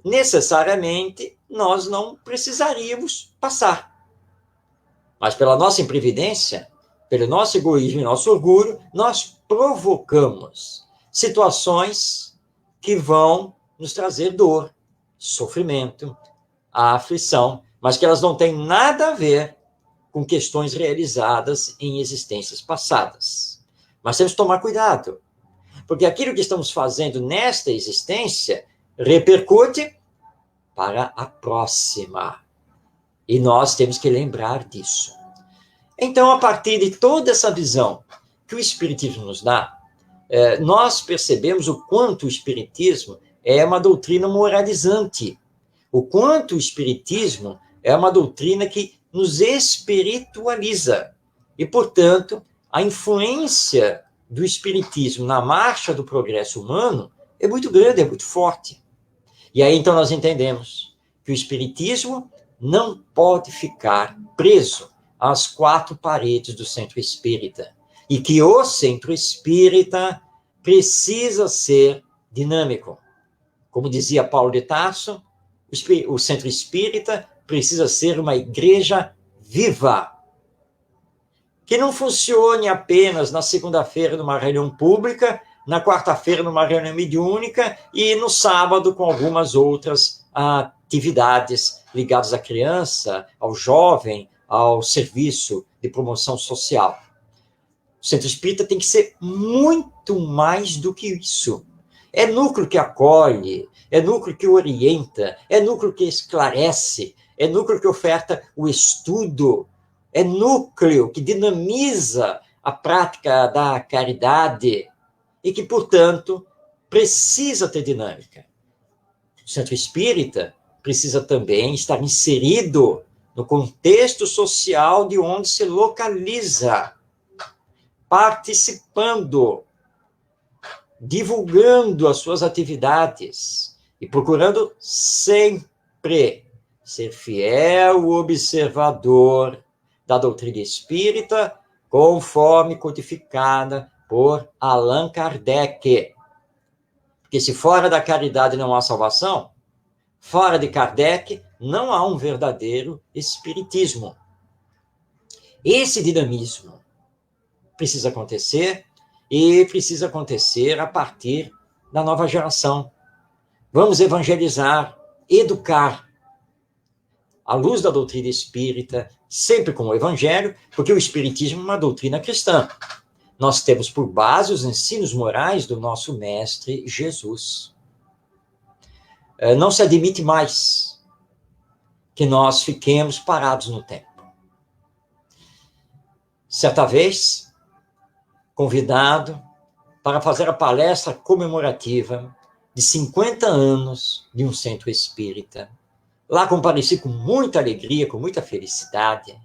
necessariamente, nós não precisaríamos passar. Mas pela nossa imprevidência, pelo nosso egoísmo e nosso orgulho, nós provocamos situações que vão nos trazer dor, sofrimento, a aflição, mas que elas não têm nada a ver com questões realizadas em existências passadas. Mas temos que tomar cuidado, porque aquilo que estamos fazendo nesta existência repercute para a próxima. E nós temos que lembrar disso. Então, a partir de toda essa visão que o Espiritismo nos dá, nós percebemos o quanto o Espiritismo é uma doutrina moralizante, o quanto o Espiritismo é uma doutrina que nos espiritualiza. E, portanto, a influência do Espiritismo na marcha do progresso humano é muito grande, é muito forte. E aí, então, nós entendemos que o Espiritismo não pode ficar preso às quatro paredes do centro espírita. E que o centro espírita precisa ser dinâmico. Como dizia Paulo de Tarso, o centro espírita precisa ser uma igreja viva, que não funcione apenas na segunda-feira numa reunião pública, na quarta-feira numa reunião mediúnica e no sábado com algumas outras atividades ligadas à criança, ao jovem, ao serviço de promoção social. O centro espírita tem que ser muito mais do que isso. É núcleo que acolhe, é núcleo que orienta, é núcleo que esclarece, é núcleo que oferta o estudo, é núcleo que dinamiza a prática da caridade e que, portanto, precisa ter dinâmica. O centro espírita precisa também estar inserido no contexto social de onde se localiza, participando, divulgando as suas atividades e procurando sempre ser fiel observador da doutrina espírita, conforme codificada por Allan Kardec. Porque se fora da caridade não há salvação, fora de Kardec não há um verdadeiro espiritismo. Esse dinamismo precisa acontecer e precisa acontecer a partir da nova geração. Vamos evangelizar, educar, à luz da doutrina espírita, sempre com o evangelho, porque o espiritismo é uma doutrina cristã. Nós temos por base os ensinos morais do nosso mestre Jesus. Não se admite mais que nós fiquemos parados no tempo. Certa vez, convidado para fazer a palestra comemorativa de 50 anos de um centro espírita. Lá compareci com muita alegria, com muita felicidade.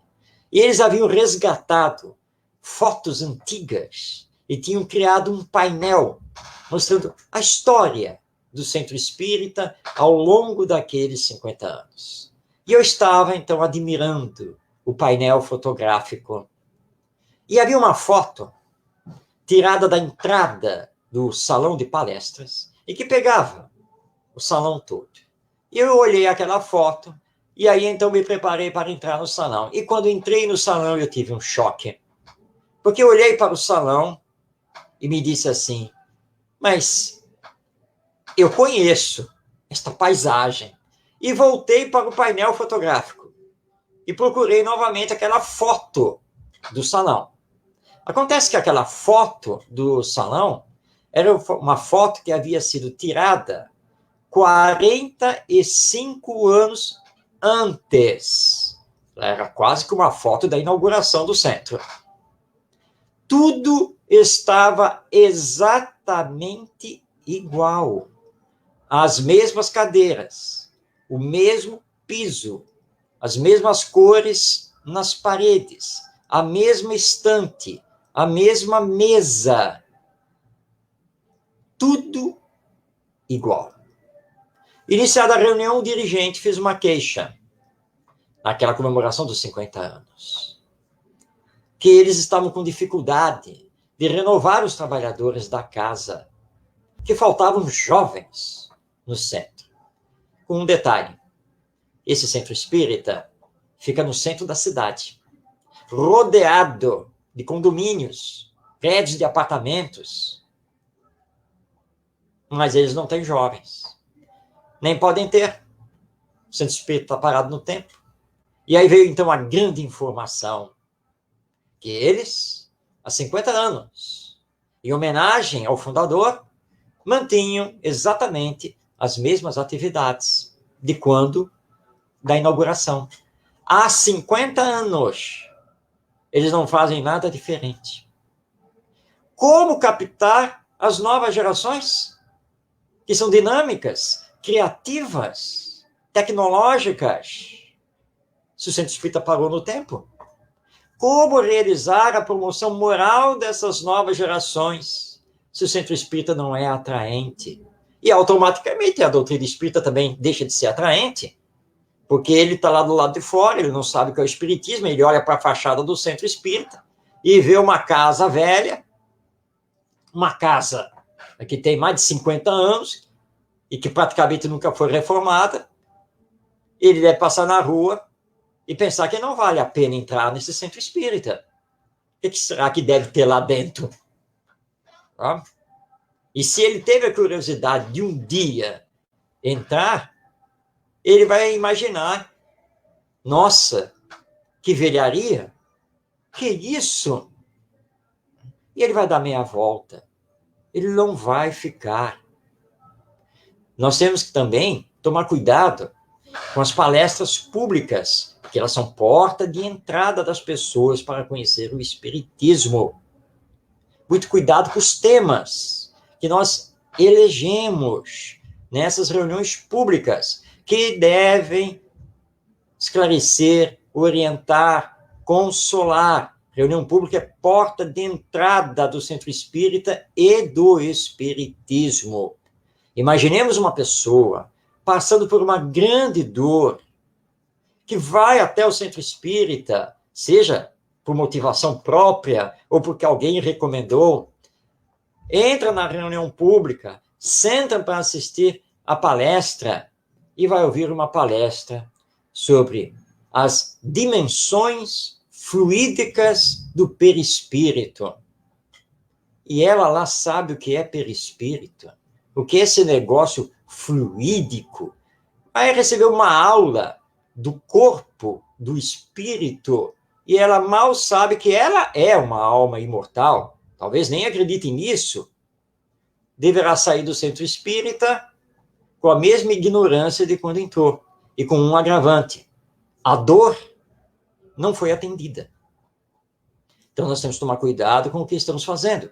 E eles haviam resgatado fotos antigas e tinham criado um painel mostrando a história do centro espírita ao longo daqueles 50 anos. E eu estava, então, admirando o painel fotográfico. E havia uma foto tirada da entrada do salão de palestras e que pegava o salão todo. E eu olhei aquela foto e aí então me preparei para entrar no salão. E quando entrei no salão eu tive um choque. Porque eu olhei para o salão e me disse assim, mas eu conheço esta paisagem. E voltei para o painel fotográfico e procurei novamente aquela foto do salão. Acontece que aquela foto do salão era uma foto que havia sido tirada 45 anos antes. Era quase que uma foto da inauguração do centro. Tudo estava exatamente igual. As mesmas cadeiras, o mesmo piso, as mesmas cores nas paredes, a mesma estante, a mesma mesa. Tudo igual. Iniciada a reunião, o dirigente fez uma queixa, naquela comemoração dos 50 anos, que eles estavam com dificuldade de renovar os trabalhadores da casa, que faltavam jovens no centro. Com um detalhe, esse centro espírita fica no centro da cidade, rodeado de condomínios, prédios de apartamentos, mas eles não têm jovens. Nem podem ter. O centro espírita está parado no tempo. E aí veio, então, a grande informação que eles, há 50 anos, em homenagem ao fundador, mantinham exatamente as mesmas atividades. de quando da inauguração. Há 50 anos, eles não fazem nada diferente. Como captar as novas gerações, que são dinâmicas, criativas, tecnológicas, se o Centro Espírita parou no tempo? Como realizar a promoção moral dessas novas gerações, se o Centro Espírita não é atraente? E automaticamente a doutrina espírita também deixa de ser atraente, porque ele está lá do lado de fora, ele não sabe o que é o espiritismo, ele olha para a fachada do Centro Espírita e vê uma casa velha, uma casa que tem mais de 50 anos e que praticamente nunca foi reformada. Ele deve passar na rua e pensar que não vale a pena entrar nesse Centro Espírita. O que será que deve ter lá dentro? Tá? E se ele teve a curiosidade de um dia entrar, ele vai imaginar, nossa, que velharia, que isso? E ele vai dar meia volta. Ele não vai ficar. Nós temos que também tomar cuidado com as palestras públicas, que elas são porta de entrada das pessoas para conhecer o Espiritismo. Muito cuidado com os temas que nós elegemos nessas reuniões públicas, que devem esclarecer, orientar, consolar. Reunião pública é porta de entrada do Centro Espírita e do Espiritismo. Imaginemos uma pessoa passando por uma grande dor, que vai até o Centro Espírita, seja por motivação própria ou porque alguém recomendou, entra na reunião pública, senta para assistir a palestra e vai ouvir uma palestra sobre as dimensões fluídicas do perispírito. E ela lá sabe o que é perispírito, o que é esse negócio fluídico. Vai receber uma aula do corpo, do espírito, e ela mal sabe que ela é uma alma imortal, talvez nem acredite nisso, deverá sair do Centro Espírita com a mesma ignorância de quando entrou, e com um agravante: a dor não foi atendida. Então nós temos que tomar cuidado com o que estamos fazendo,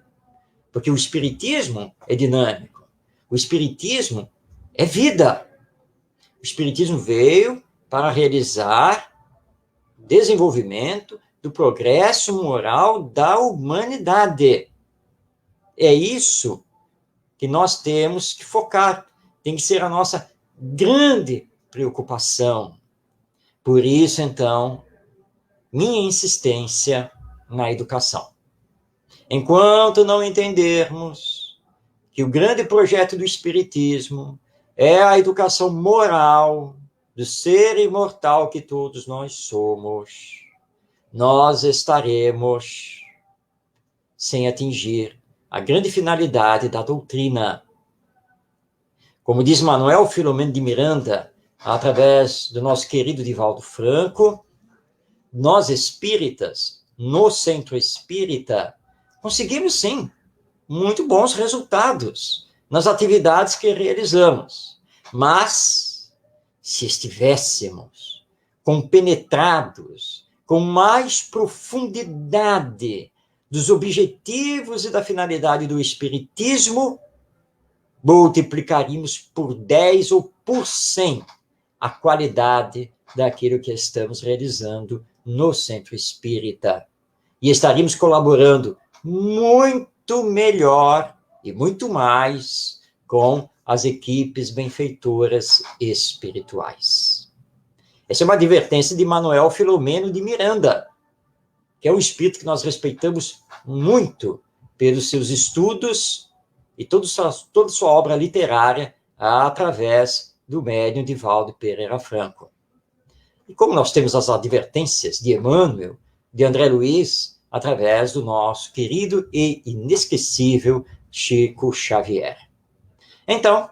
porque o Espiritismo é dinâmico, o Espiritismo é vida. O Espiritismo veio para realizar o desenvolvimento do progresso moral da humanidade. É isso que nós temos que focar, tem que ser a nossa grande preocupação. Por isso, então, minha insistência na educação. Enquanto não entendermos que o grande projeto do Espiritismo é a educação moral do ser imortal que todos nós somos, nós estaremos sem atingir a grande finalidade da doutrina. Como diz Manuel Filomeno de Miranda, através do nosso querido Divaldo Franco, nós espíritas, no Centro Espírita, conseguimos sim muito bons resultados nas atividades que realizamos. Mas, se estivéssemos compenetrados com mais profundidade dos objetivos e da finalidade do Espiritismo, multiplicaríamos por 10 ou por 100 a qualidade daquilo que estamos realizando no Centro Espírita. E estaríamos colaborando muito melhor e muito mais com as equipes benfeitoras espirituais. Essa é uma advertência de Manuel Filomeno de Miranda, que é um espírito que nós respeitamos muito pelos seus estudos e toda sua obra literária através do médium Divaldo Pereira Franco. E como nós temos as advertências de Emmanuel, de André Luiz, através do nosso querido e inesquecível Chico Xavier. Então,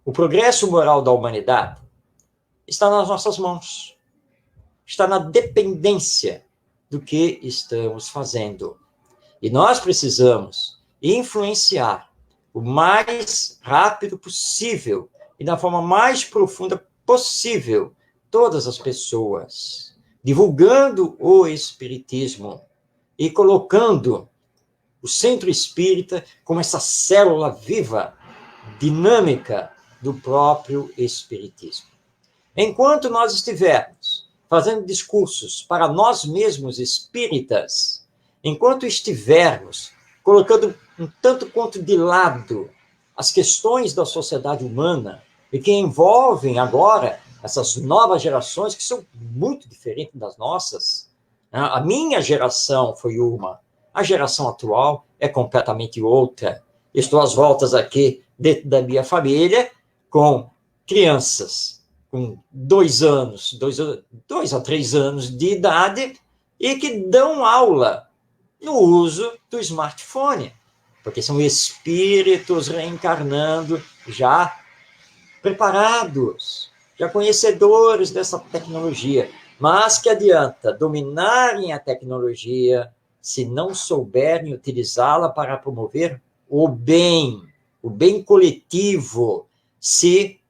o progresso moral da humanidade está nas nossas mãos, está na dependência do que estamos fazendo. E nós precisamos influenciar o mais rápido possível e da forma mais profunda possível todas as pessoas, divulgando o Espiritismo e colocando o Centro Espírita como essa célula viva, dinâmica do próprio Espiritismo. Enquanto nós estivermos fazendo discursos para nós mesmos espíritas, enquanto estivermos colocando um tanto quanto de lado as questões da sociedade humana e que envolvem agora essas novas gerações que são muito diferentes das nossas. A minha geração foi uma, a geração atual é completamente outra. Estou às voltas aqui dentro da minha família com crianças com 2 a 3 anos de idade e que dão aula no uso do smartphone, porque são espíritos reencarnando já preparados, já conhecedores dessa tecnologia. Mas que adianta dominarem a tecnologia se não souberem utilizá-la para promover o bem coletivo, se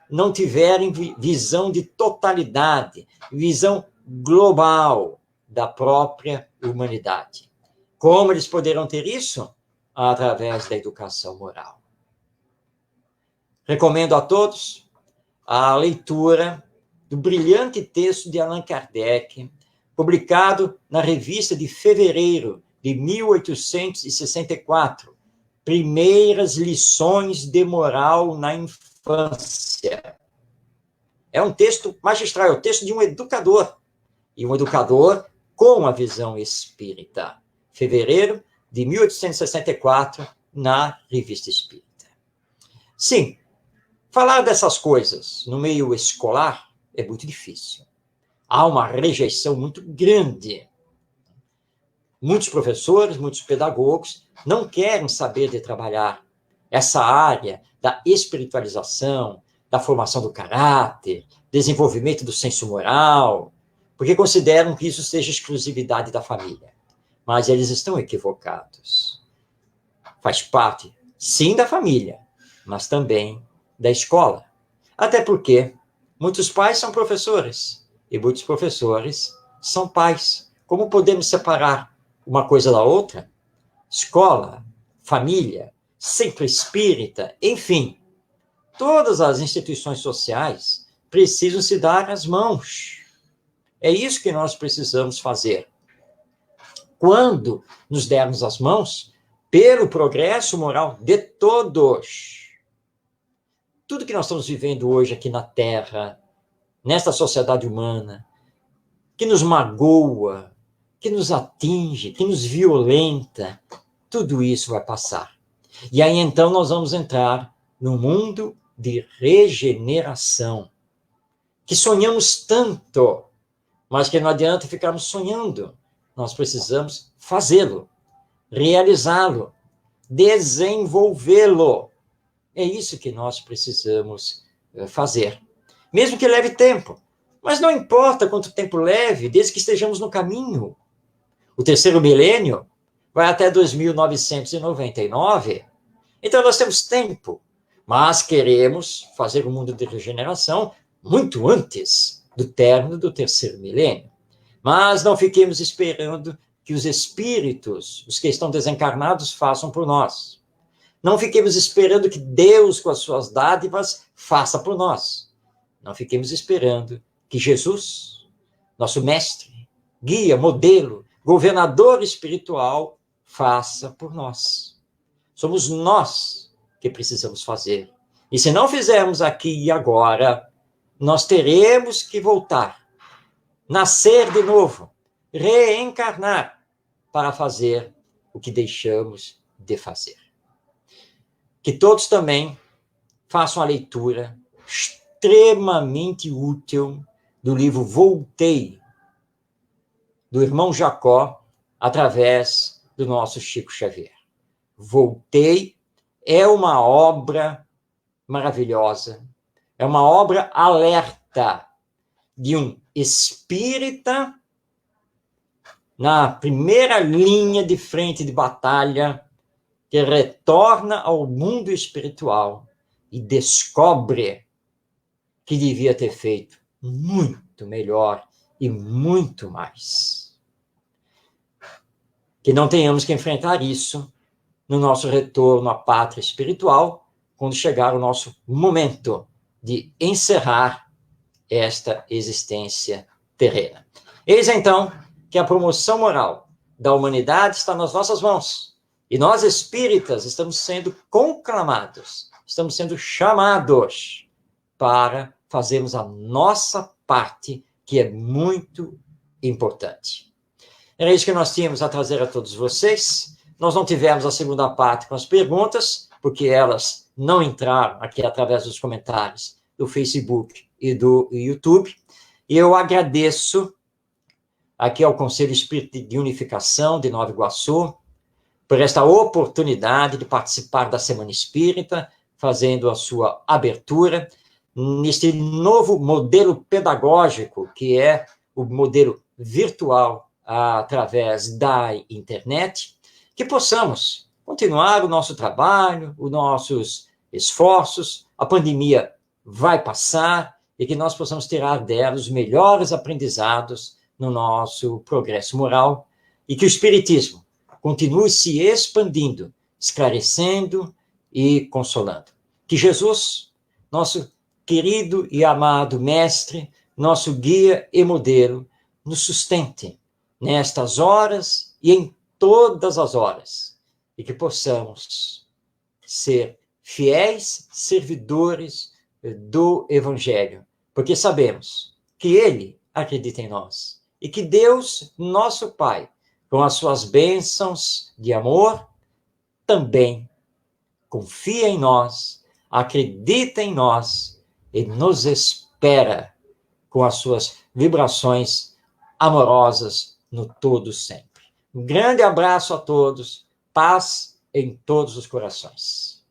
não tiverem visão de totalidade, visão global da própria humanidade. Como eles poderão ter isso? Através da educação moral. Recomendo a todos a leitura do brilhante texto de Allan Kardec, publicado na revista de fevereiro de 1864, Primeiras Lições de Moral na Infância. É um texto magistral, é o texto de um educador, e um educador com a visão espírita. Fevereiro de 1864, na Revista Espírita. Sim, falar dessas coisas no meio escolar é muito difícil. Há uma rejeição muito grande. Muitos professores, muitos pedagogos não querem saber de trabalhar essa área da espiritualização, da formação do caráter, desenvolvimento do senso moral, porque consideram que isso seja exclusividade da família. Mas eles estão equivocados. Faz parte, sim, da família, mas também da escola. Até porque muitos pais são professores e muitos professores são pais. Como podemos separar uma coisa da outra? Escola, família, centro espírita, enfim, todas as instituições sociais precisam se dar as mãos. É isso que nós precisamos fazer. Quando nos dermos as mãos, pelo progresso moral de todos. Tudo que nós estamos vivendo hoje aqui na Terra, nesta sociedade humana, que nos magoa, que nos atinge, que nos violenta, tudo isso vai passar. E aí então nós vamos entrar no mundo de regeneração, que sonhamos tanto, mas que não adianta ficarmos sonhando. Nós precisamos fazê-lo, realizá-lo, desenvolvê-lo. É isso que nós precisamos fazer. Mesmo que leve tempo. Mas não importa quanto tempo leve, desde que estejamos no caminho. O terceiro milênio vai até 2999. Então nós temos tempo. Mas queremos fazer o mundo de regeneração muito antes do término do terceiro milênio. Mas não fiquemos esperando que os espíritos, os que estão desencarnados, façam por nós. Não fiquemos esperando que Deus, com as suas dádivas, faça por nós. Não fiquemos esperando que Jesus, nosso mestre, guia, modelo, governador espiritual, faça por nós. Somos nós que precisamos fazer. E se não fizermos aqui e agora, nós teremos que voltar, nascer de novo, reencarnar para fazer o que deixamos de fazer. Que todos também façam a leitura extremamente útil do livro Voltei, do irmão Jacó, através do nosso Chico Xavier. Voltei é uma obra maravilhosa, é uma obra alerta de um espírita na primeira linha de frente de batalha, que retorna ao mundo espiritual e descobre que devia ter feito muito melhor e muito mais. Que não tenhamos que enfrentar isso no nosso retorno à pátria espiritual, quando chegar o nosso momento de encerrar esta existência terrena. Eis então que a promoção moral da humanidade está nas nossas mãos. E nós, espíritas, estamos sendo conclamados, estamos sendo chamados para fazermos a nossa parte, que é muito importante. Era isso que nós tínhamos a trazer a todos vocês. Nós não tivemos a segunda parte com as perguntas, porque elas não entraram aqui através dos comentários do Facebook e do YouTube. E eu agradeço aqui ao Conselho Espírita de Unificação de Nova Iguaçu por esta oportunidade de participar da Semana Espírita, fazendo a sua abertura neste novo modelo pedagógico, que é o modelo virtual através da internet, que possamos continuar o nosso trabalho, os nossos esforços. A pandemia vai passar e que nós possamos tirar dela os melhores aprendizados no nosso progresso moral e que o Espiritismo continue se expandindo, esclarecendo e consolando. Que Jesus, nosso querido e amado Mestre, nosso guia e modelo, nos sustente nestas horas e em todas as horas, e que possamos ser fiéis servidores do Evangelho, porque sabemos que Ele acredita em nós, e que Deus, nosso Pai, com as suas bênçãos de amor, também confia em nós, acredita em nós e nos espera com as suas vibrações amorosas no todo sempre. Um grande abraço a todos, paz em todos os corações.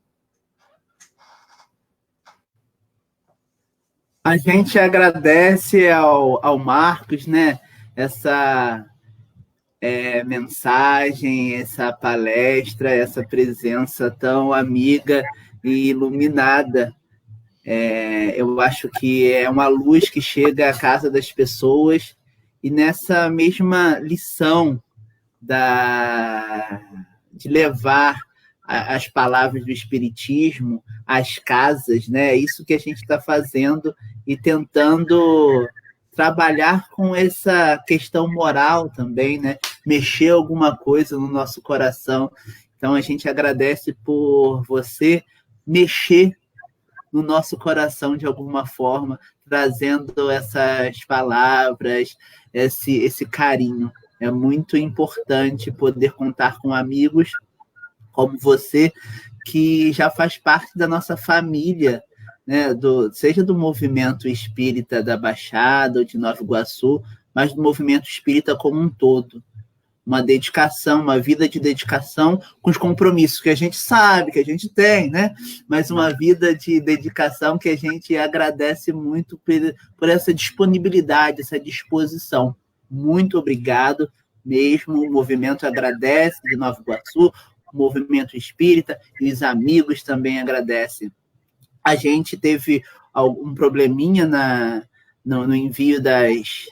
A gente agradece ao Marcos, né, essa mensagem, essa palestra, essa presença tão amiga e iluminada. Eu acho que é uma luz que chega à casa das pessoas, e nessa mesma lição de levar as palavras do Espiritismo às casas, né? É isso que a gente está fazendo e tentando trabalhar com essa questão moral também, né? Mexer alguma coisa no nosso coração. Então, a gente agradece por você mexer no nosso coração de alguma forma, trazendo essas palavras, esse carinho. É muito importante poder contar com amigos como você, que já faz parte da nossa família, né? Seja do movimento espírita da Baixada ou de Nova Iguaçu, mas do movimento espírita como um todo. Uma dedicação, uma vida de dedicação com os compromissos que a gente sabe, que a gente tem, né? Mas uma vida de dedicação que a gente agradece muito por essa disponibilidade, essa disposição. Muito obrigado mesmo. O movimento agradece de Nova Iguaçu, o movimento espírita e os amigos também agradecem. A gente teve algum probleminha no envio das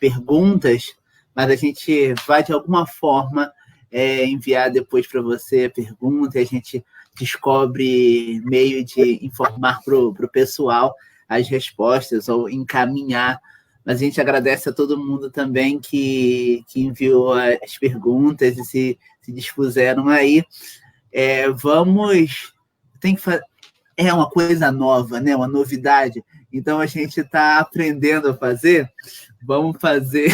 perguntas, mas a gente vai, de alguma forma, enviar depois para você a pergunta, e a gente descobre meio de informar para o pessoal as respostas ou encaminhar. Mas a gente agradece a todo mundo também que enviou as perguntas e se dispuseram aí. É uma coisa nova, né? Uma novidade. Então, a gente está aprendendo a fazer. Vamos fazer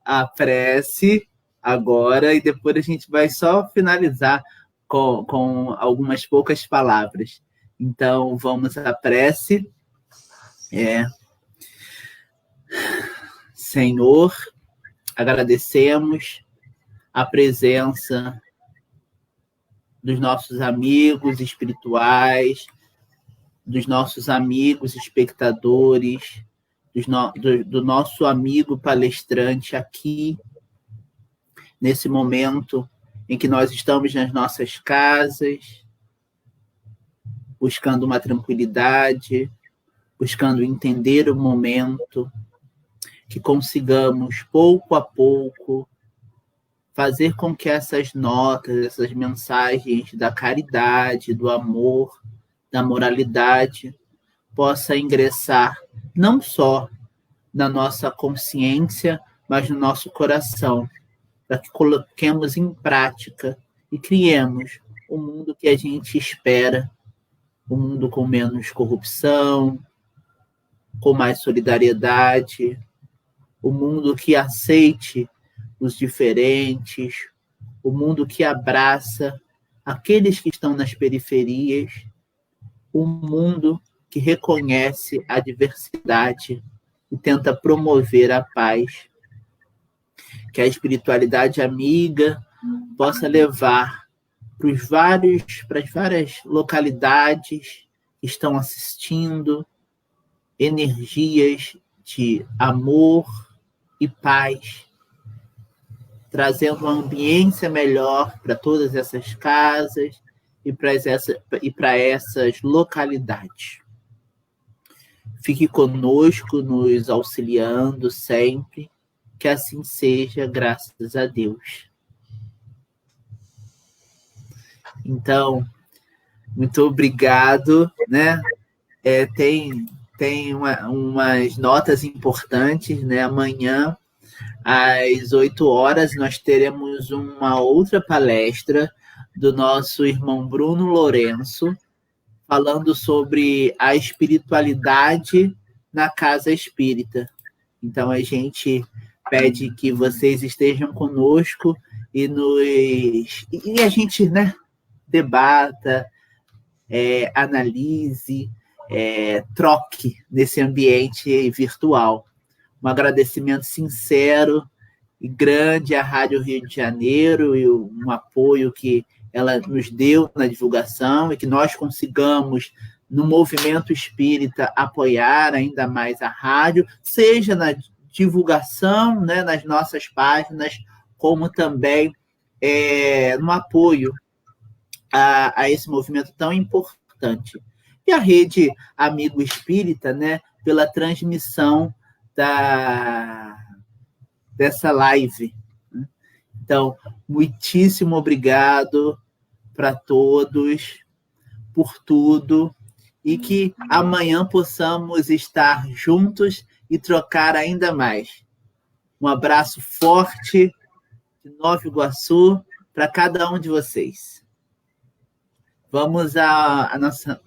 a prece agora e depois a gente vai só finalizar com algumas poucas palavras. Então, vamos à prece. Senhor, agradecemos a presença dos nossos amigos espirituais, dos nossos amigos espectadores, do nosso amigo palestrante aqui, nesse momento em que nós estamos nas nossas casas, buscando uma tranquilidade, buscando entender o momento, que consigamos, pouco a pouco, fazer com que essas notas, essas mensagens da caridade, do amor, da moralidade, possa ingressar não só na nossa consciência, mas no nosso coração, para que coloquemos em prática e criemos o mundo que a gente espera, um mundo com menos corrupção, com mais solidariedade, um mundo que aceite os diferentes, o mundo que abraça aqueles que estão nas periferias, um mundo que reconhece a diversidade e tenta promover a paz. Que a espiritualidade amiga possa levar para as várias localidades que estão assistindo energias de amor e paz, trazendo uma ambiência melhor para todas essas casas e para essas localidades. Fique conosco, nos auxiliando sempre, que assim seja, graças a Deus. Então, muito obrigado, né? Tem umas notas importantes, né? Amanhã, às 8 horas, nós teremos uma outra palestra do nosso irmão Bruno Lourenço, falando sobre a espiritualidade na casa espírita. Então, a gente pede que vocês estejam conosco e a gente, né, debata, analise, troque nesse ambiente virtual. Um agradecimento sincero e grande à Rádio Rio de Janeiro e um apoio que ela nos deu na divulgação e que nós consigamos, no movimento espírita, apoiar ainda mais a rádio, seja na divulgação, né, nas nossas páginas, como também no apoio a esse movimento tão importante. E a Rede Amigo Espírita, né, pela transmissão dessa live. Então, muitíssimo obrigado para todos, por tudo, e que amanhã possamos estar juntos e trocar ainda mais. Um abraço forte de Nova Iguaçu para cada um de vocês. Vamos à nossa...